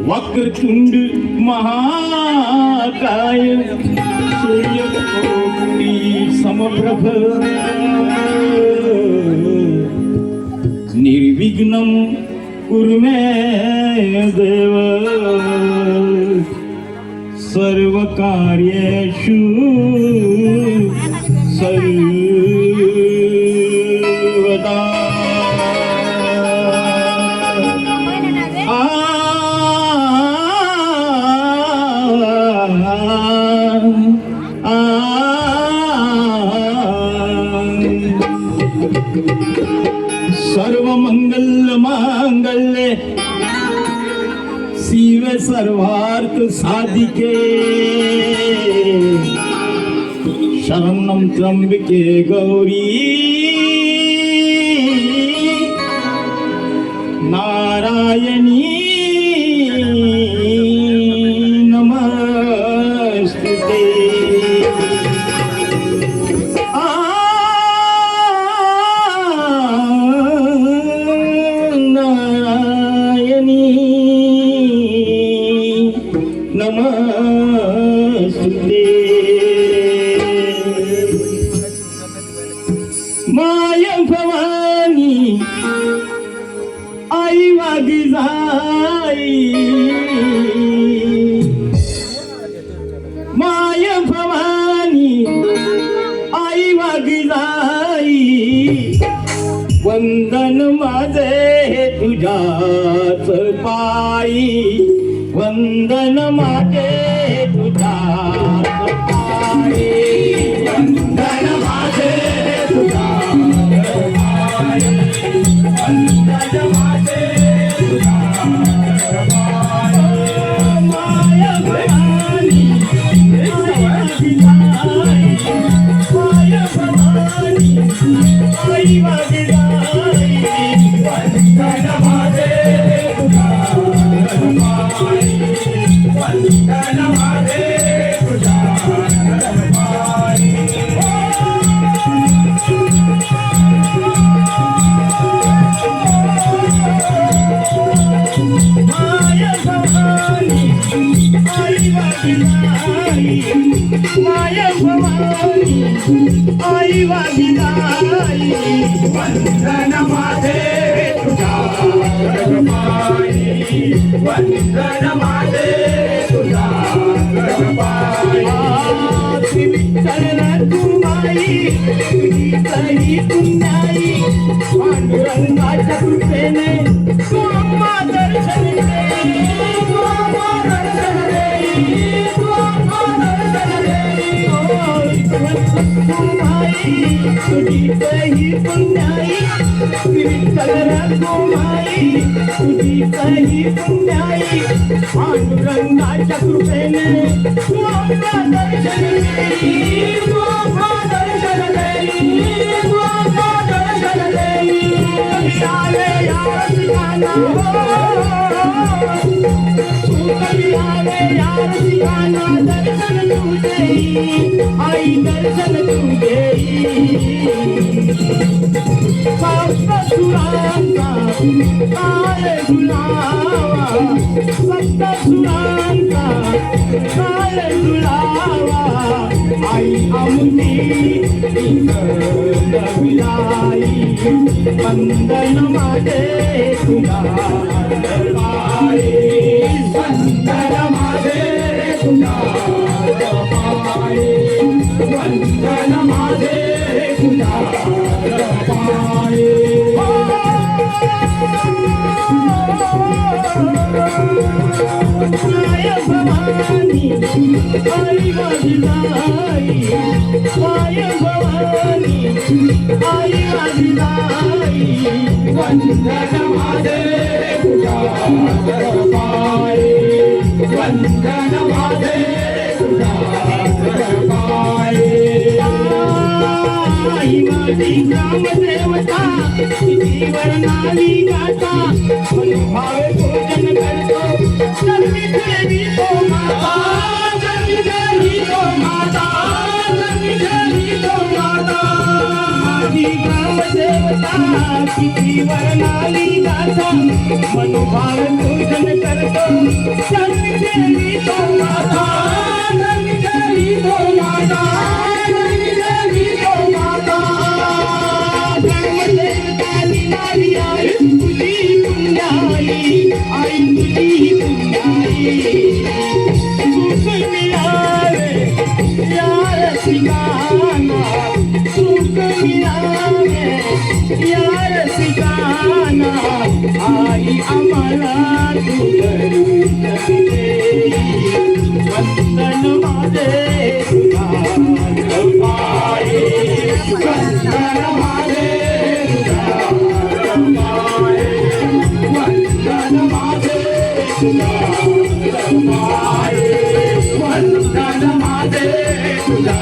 वक्रतुंड महाकाय सूर्यकोटि समप्रभ निर्विघ्नं कुरु मे देव सर्वकार्येषु सर्वदा। सर्वमंगल मांगल्ये शिवे सर्वार्थ साधिके शरणं त्र्यंबके गौरी नारायणी नमस्तुते। माया भवानी आई वागी जाई, माया भवानी आई वागी जाई, वंदन माझे तुझ्याच पायी, वंदन माझे तुझ्याच पायी, वंदन माझे माया भवानी आई वागी जाई, वंदन माझे तुझ्या पायी, वंदन माझे तुझ्या पायी, विठ्ठल तू माई तुझी तरी पुण्याई, पांडुरंगाच्या कृपेने तू आम्हा दर्शन दे, तू आम्हा दर्शन दे, तुझी कही पुण्याई, विठ्ठल रघुमाई तुझी कही पुण्याई, पांडुरंगाच्या कृपेने तू आम्हा दर्शन देई, तू आम्हा दर्शन देई, तू आम्हा दर्शन देई। आले यार सियाना कभी आले यार सियाना, दर्शन तू देई आई, दर्शन तू देई। सप्त सुरांचा काळे गुलावा, सप्त सुरांचा काळे गुलावा, आई आमची विलाई, वंदन माझे तुझ्या पायी, वंदन माझे तुझ्या पायी, वंदन माझे तुझ्या पायी। माया भवानी आई वागी जाई, माया भवानी आई वागी जाई, वंदन माझे तुझ्या पायी, वंदन माझे तुझ्या पायी। आई माझी ग्रामदेवता तुझी वर्णाली गाता, मनोभावे पूजन करतो, जन्मी देवी तो माता, जन्मी देवी तो माता, जन्मी देवी तो माता। माझी ग्रामदेवता तुझी वर्णाली गाता, मनोभावे पूजन करतो, आई तुझी पुण्याई, आई तुझी पुण्याई. सुख मिळावे या रसिकांना, सुख मिळावे या रसिकांना. आई आम्हाला तू दर्शन दे, वंदन माझे तुझा रमाई, वंदन माझे तुझा रमाई, वंदन माझे तुझा रमाई, वंदन माझे तुझा